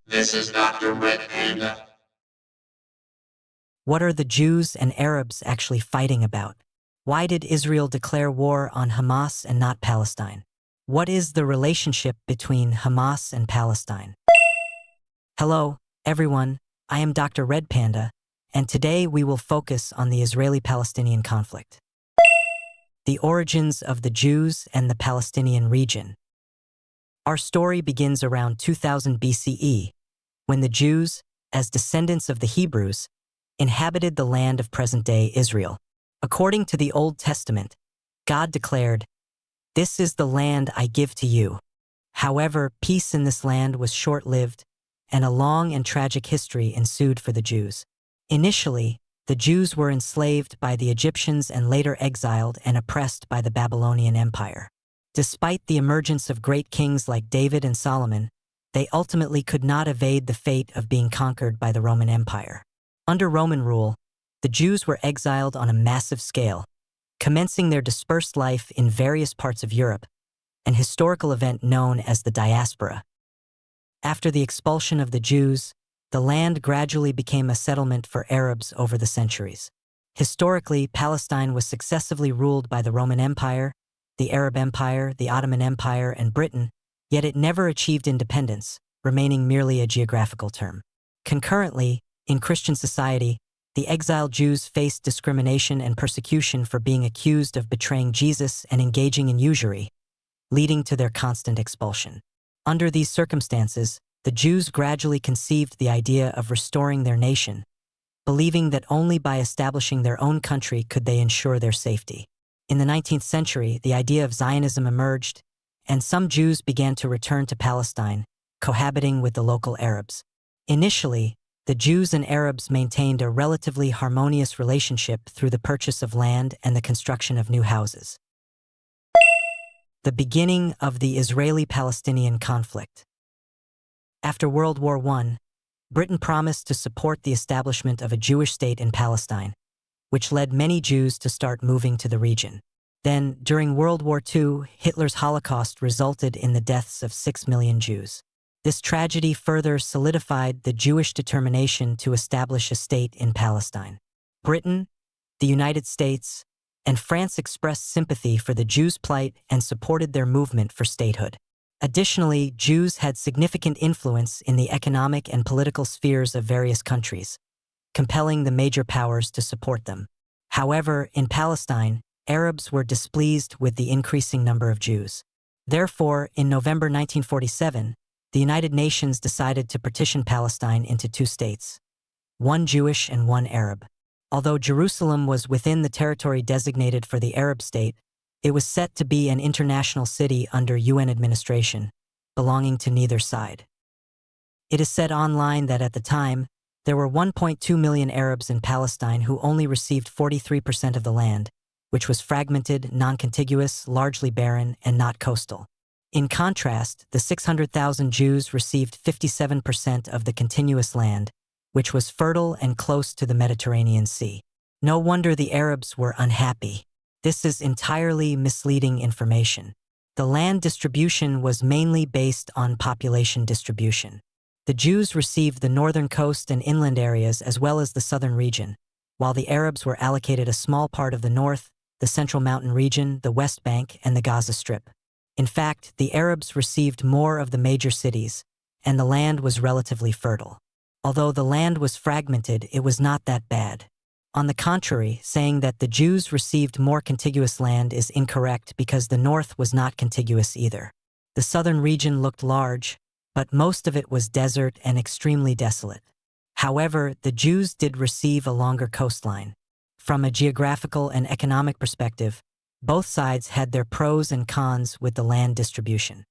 This is Dr.RED Panda. What are the Jews and Arabs actually fighting about? Why did Israel declare war on Hamas and not Palestine? What is the relationship between Hamas and Palestine? Hello, everyone. I am Dr.RED Panda, and today we will focus on the Israeli-Palestinian conflict. The origins of the Jews and the Palestinian region. Our story begins around 2000 BCE, when the Jews, as descendants of the Hebrews, inhabited the land of present-day Israel. According to the Old Testament, God declared, "This is the land I give to you." However, peace in this land was short-lived, and a long and tragic history ensued for the Jews. Initially, the Jews were enslaved by the Egyptians and later exiled and oppressed by the Babylonian Empire. Despite the emergence of great kings like David and Solomon, they ultimately could not evade the fate of being conquered by the Roman Empire. Under Roman rule, the Jews were exiled on a massive scale, commencing their dispersed life in various parts of Europe, an historical event known as the diaspora. After the expulsion of the Jews, the land gradually became a settlement for Arabs over the centuries. Historically, Palestine was successively ruled by the Roman Empire, the Arab Empire, the Ottoman Empire, and Britain, yet it never achieved independence, remaining merely a geographical term. Concurrently, in Christian society, the exiled Jews faced discrimination and persecution for being accused of betraying Jesus and engaging in usury, leading to their constant expulsion. Under these circumstances, the Jews gradually conceived the idea of restoring their nation, believing that only by establishing their own country could they ensure their safety. In the 19th century, the idea of Zionism emerged, and some Jews began to return to Palestine, cohabiting with the local Arabs. Initially, the Jews and Arabs maintained a relatively harmonious relationship through the purchase of land and the construction of new houses. The beginning of the Israeli-Palestinian conflict. After World War I, Britain promised to support the establishment of a Jewish state in Palestine, which led many Jews to start moving to the region. Then, during World War II, Hitler's Holocaust resulted in the deaths of 6 million Jews. This tragedy further solidified the Jewish determination to establish a state in Palestine. Britain, the United States, and France expressed sympathy for the Jews' plight and supported their movement for statehood. Additionally, Jews had significant influence in the economic and political spheres of various countries, compelling the major powers to support them. However, in Palestine, Arabs were displeased with the increasing number of Jews. Therefore, in November 1947, the United Nations decided to partition Palestine into two states, one Jewish and one Arab. Although Jerusalem was within the territory designated for the Arab state, it was set to be an international city under UN administration, belonging to neither side. It is said online that at the time, there were 1.2 million Arabs in Palestine who only received 43% of the land, which was fragmented, non-contiguous, largely barren, and not coastal. In contrast, the 600,000 Jews received 57% of the contiguous land, which was fertile and close to the Mediterranean Sea. No wonder the Arabs were unhappy. This is entirely misleading information. The land distribution was mainly based on population distribution. The Jews received the northern coast and inland areas as well as the southern region, while the Arabs were allocated a small part of the north, the central mountain region, the West Bank, and the Gaza Strip. In fact, the Arabs received more of the major cities, and the land was relatively fertile. Although the land was fragmented, it was not that bad. On the contrary, saying that the Jews received more contiguous land is incorrect because the north was not contiguous either. The southern region looked large, but most of it was desert and extremely desolate. However, the Jews did receive a longer coastline. From a geographical and economic perspective, both sides had their pros and cons with the land distribution.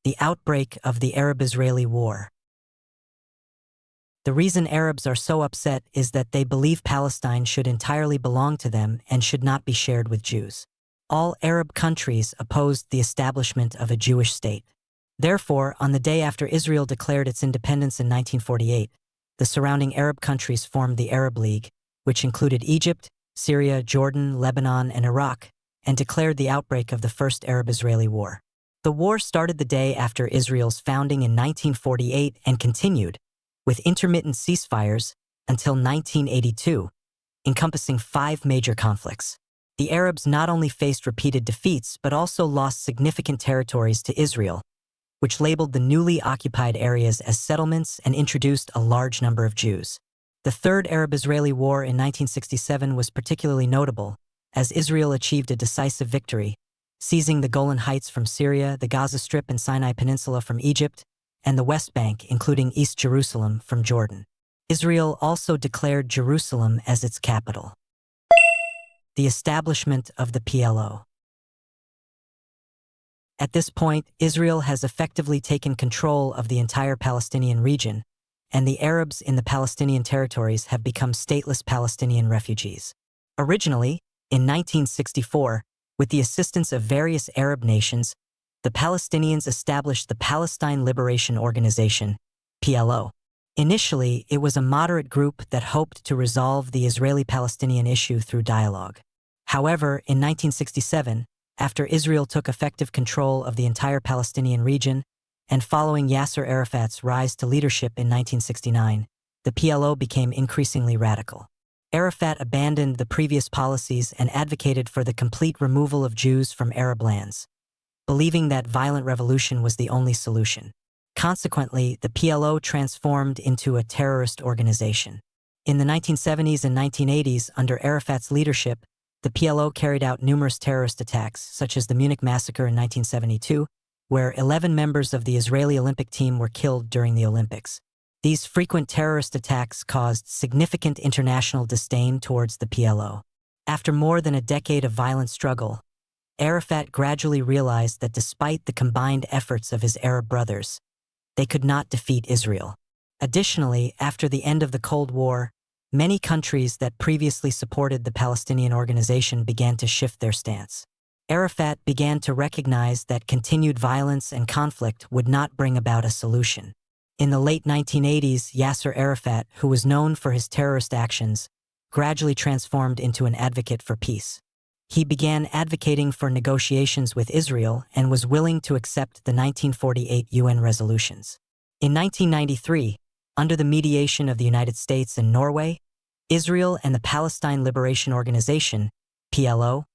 The outbreak of the Arab-Israeli War. The reason Arabs are so upset is that they believe Palestine should entirely belong to them and should not be shared with Jews. All Arab countries opposed the establishment of a Jewish state. Therefore, on the day after Israel declared its independence in 1948, the surrounding Arab countries formed the Arab League, which included Egypt, Syria, Jordan, Lebanon, and Iraq, and declared the outbreak of the First Arab-Israeli War. The war started the day after Israel's founding in 1948 and continued, with intermittent ceasefires, until 1982, encompassing 5 major conflicts. The Arabs not only faced repeated defeats but also lost significant territories to Israel, which labeled the newly occupied areas as settlements and introduced a large number of Jews. The Third Arab-Israeli War in 1967 was particularly notable, as Israel achieved a decisive victory, seizing the Golan Heights from Syria, the Gaza Strip and Sinai Peninsula from Egypt, and the West Bank, including East Jerusalem, from Jordan. Israel also declared Jerusalem as its capital. The establishment of the PLO. At this point, Israel has effectively taken control of the entire Palestinian region, and the Arabs in the Palestinian territories have become stateless Palestinian refugees. Originally, in 1964, with the assistance of various Arab nations, the Palestinians established the Palestine Liberation Organization, PLO. Initially, it was a moderate group that hoped to resolve the Israeli-Palestinian issue through dialogue. However, in 1967, after Israel took effective control of the entire Palestinian region, and following Yasser Arafat's rise to leadership in 1969, the PLO became increasingly radical. Arafat abandoned the previous policies and advocated for the complete removal of Jews from Arab lands, believing that violent revolution was the only solution. Consequently, the PLO transformed into a terrorist organization. In the 1970s and 1980s, under Arafat's leadership, the PLO carried out numerous terrorist attacks, such as the Munich massacre in 1972, where 11 members of the Israeli Olympic team were killed during the Olympics. These frequent terrorist attacks caused significant international disdain towards the PLO. After more than a decade of violent struggle, Arafat gradually realized that despite the combined efforts of his Arab brothers, they could not defeat Israel. Additionally, after the end of the Cold War, many countries that previously supported the Palestinian organization began to shift their stance. Arafat began to recognize that continued violence and conflict would not bring about a solution. In the late 1980s, Yasser Arafat, who was known for his terrorist actions, gradually transformed into an advocate for peace. He began advocating for negotiations with Israel and was willing to accept the 1948 UN resolutions. In 1993, under the mediation of the United States and Norway, Israel and the Palestine Liberation Organization, PLO,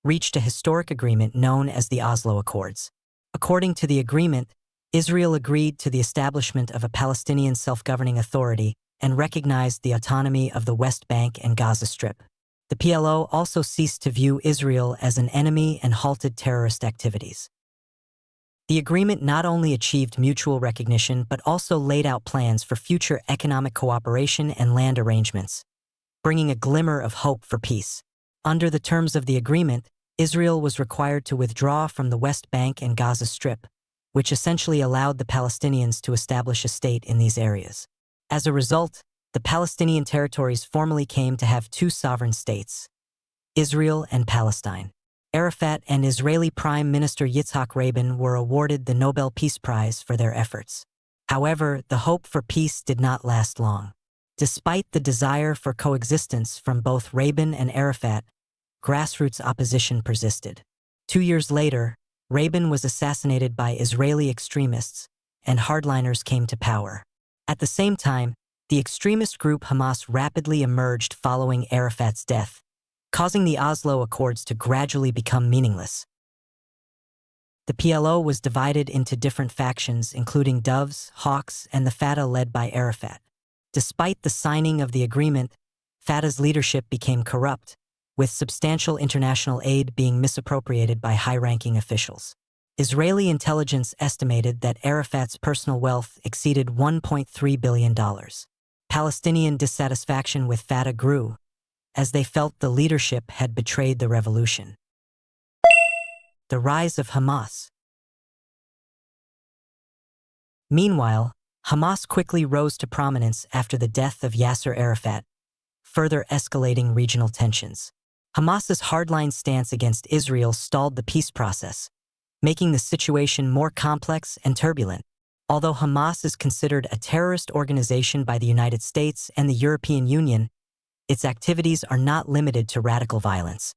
reached a historic agreement known as the Oslo Accords. According to the agreement, Israel agreed to the establishment of a Palestinian self-governing authority and recognized the autonomy of the West Bank and Gaza Strip. The PLO also ceased to view Israel as an enemy and halted terrorist activities. The agreement not only achieved mutual recognition but also laid out plans for future economic cooperation and land arrangements, bringing a glimmer of hope for peace. Under the terms of the agreement, Israel was required to withdraw from the West Bank and Gaza Strip, which essentially allowed the Palestinians to establish a state in these areas. As a result, the Palestinian territories formally came to have 2 sovereign states, Israel and Palestine. Arafat and Israeli Prime Minister Yitzhak Rabin were awarded the Nobel Peace Prize for their efforts. However, the hope for peace did not last long. Despite the desire for coexistence from both Rabin and Arafat, grassroots opposition persisted. 2 years later, Rabin was assassinated by Israeli extremists, and hardliners came to power. At the same time, the extremist group Hamas rapidly emerged following Arafat's death, causing the Oslo Accords to gradually become meaningless. The PLO was divided into different factions, including Doves, Hawks, and the Fatah led by Arafat. Despite the signing of the agreement, Fatah's leadership became corrupt, with substantial international aid being misappropriated by high-ranking officials. Israeli intelligence estimated that Arafat's personal wealth exceeded $1.3 billion. Palestinian dissatisfaction with Fatah grew, as they felt the leadership had betrayed the revolution. The rise of Hamas. Meanwhile, Hamas quickly rose to prominence after the death of Yasser Arafat, further escalating regional tensions. Hamas's hardline stance against Israel stalled the peace process, making the situation more complex and turbulent. Although Hamas is considered a terrorist organization by the United States and the European Union, its activities are not limited to radical violence.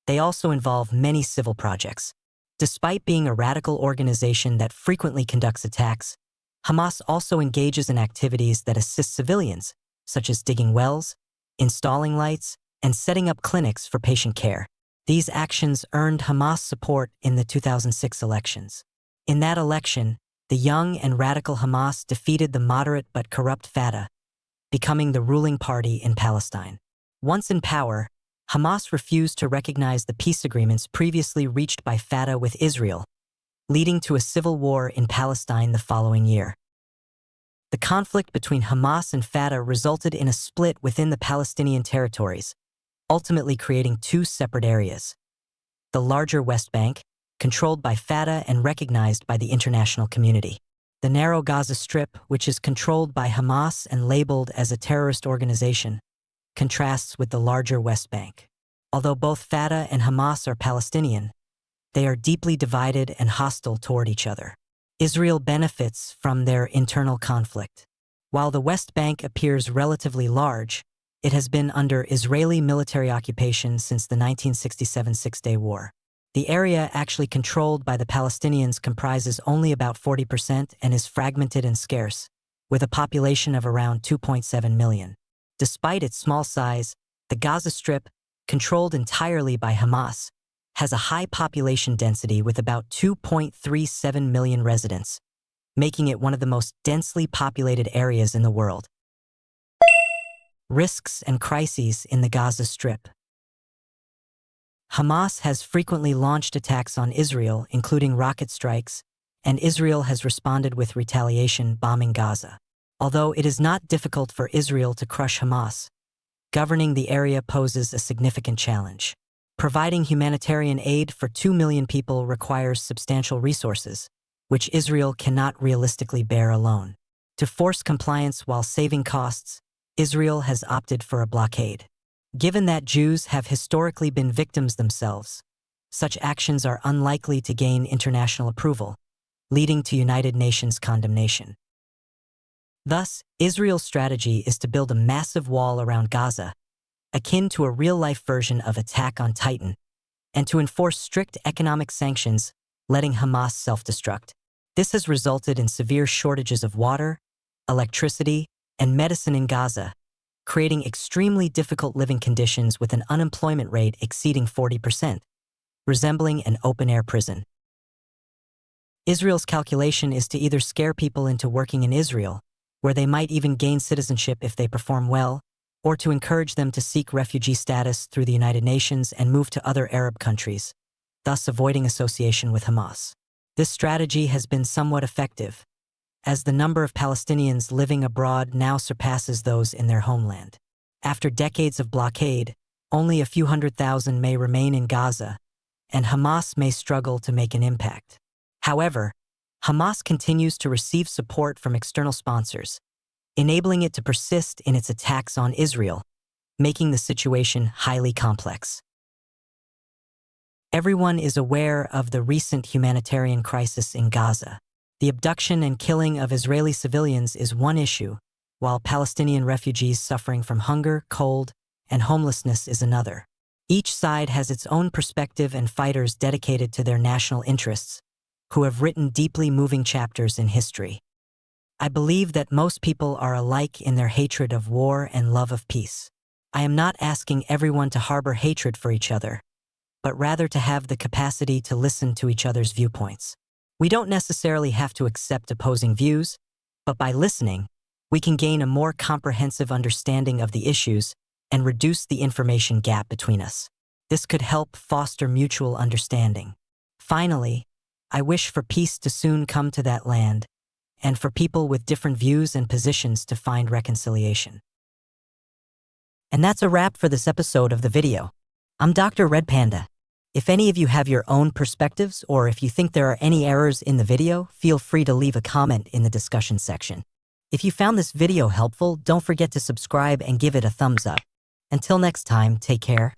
They also involve many civil projects. Despite being a radical organization that frequently conducts attacks, Hamas also engages in activities that assist civilians, such as digging wells, installing lights, and setting up clinics for patient care. These actions earned Hamas support in the 2006 elections. In that election, the young and radical Hamas defeated the moderate but corrupt Fatah, becoming the ruling party in Palestine. Once in power, Hamas refused to recognize the peace agreements previously reached by Fatah with Israel, leading to a civil war in Palestine the following year. The conflict between Hamas and Fatah resulted in a split within the Palestinian territories, ultimately creating two separate areas. The larger West Bank, controlled by Fatah and recognized by the international community. The narrow Gaza Strip, which is controlled by Hamas and labeled as a terrorist organization, contrasts with the larger West Bank. Although both Fatah and Hamas are Palestinian, they are deeply divided and hostile toward each other. Israel benefits from their internal conflict. While the West Bank appears relatively large, it has been under Israeli military occupation since the 1967 Six-Day War. The area actually controlled by the Palestinians comprises only about 40% and is fragmented and scarce, with a population of around 2.7 million. Despite its small size, the Gaza Strip, controlled entirely by Hamas, has a high population density with about 2.37 million residents, making it one of the most densely populated areas in the world. Risks and crises in the Gaza Strip. Hamas has frequently launched attacks on Israel, including rocket strikes, and Israel has responded with retaliation, bombing Gaza. Although it is not difficult for Israel to crush Hamas, governing the area poses a significant challenge. Providing humanitarian aid for 2 million people requires substantial resources, which Israel cannot realistically bear alone. To force compliance while saving costs, Israel has opted for a blockade. Given that Jews have historically been victims themselves, such actions are unlikely to gain international approval, leading to United Nations condemnation. Thus, Israel's strategy is to build a massive wall around Gaza, akin to a real-life version of Attack on Titan, and to enforce strict economic sanctions, letting Hamas self-destruct. This has resulted in severe shortages of water, electricity, and medicine in Gaza, creating extremely difficult living conditions with an unemployment rate exceeding 40%, resembling an open-air prison. Israel's calculation is to either scare people into working in Israel, where they might even gain citizenship if they perform well, or to encourage them to seek refugee status through the United Nations and move to other Arab countries, thus avoiding association with Hamas. This strategy has been somewhat effective, as the number of Palestinians living abroad now surpasses those in their homeland. After decades of blockade, only a few 100,000 may remain in Gaza, and Hamas may struggle to make an impact. However, Hamas continues to receive support from external sponsors, enabling it to persist in its attacks on Israel, making the situation highly complex. Everyone is aware of the recent humanitarian crisis in Gaza. The abduction and killing of Israeli civilians is one issue, while Palestinian refugees suffering from hunger, cold, and homelessness is another. Each side has its own perspective and fighters dedicated to their national interests, who have written deeply moving chapters in history. I believe that most people are alike in their hatred of war and love of peace. I am not asking everyone to harbor hatred for each other, but rather to have the capacity to listen to each other's viewpoints. We don't necessarily have to accept opposing views, but by listening, we can gain a more comprehensive understanding of the issues and reduce the information gap between us. This could help foster mutual understanding. Finally, I wish for peace to soon come to that land, and for people with different views and positions to find reconciliation. And that's a wrap for this episode of the video. I'm DR.RED Panda. If any of you have your own perspectives, or if you think there are any errors in the video, feel free to leave a comment in the discussion section. If you found this video helpful, don't forget to subscribe and give it a thumbs up. Until next time, take care.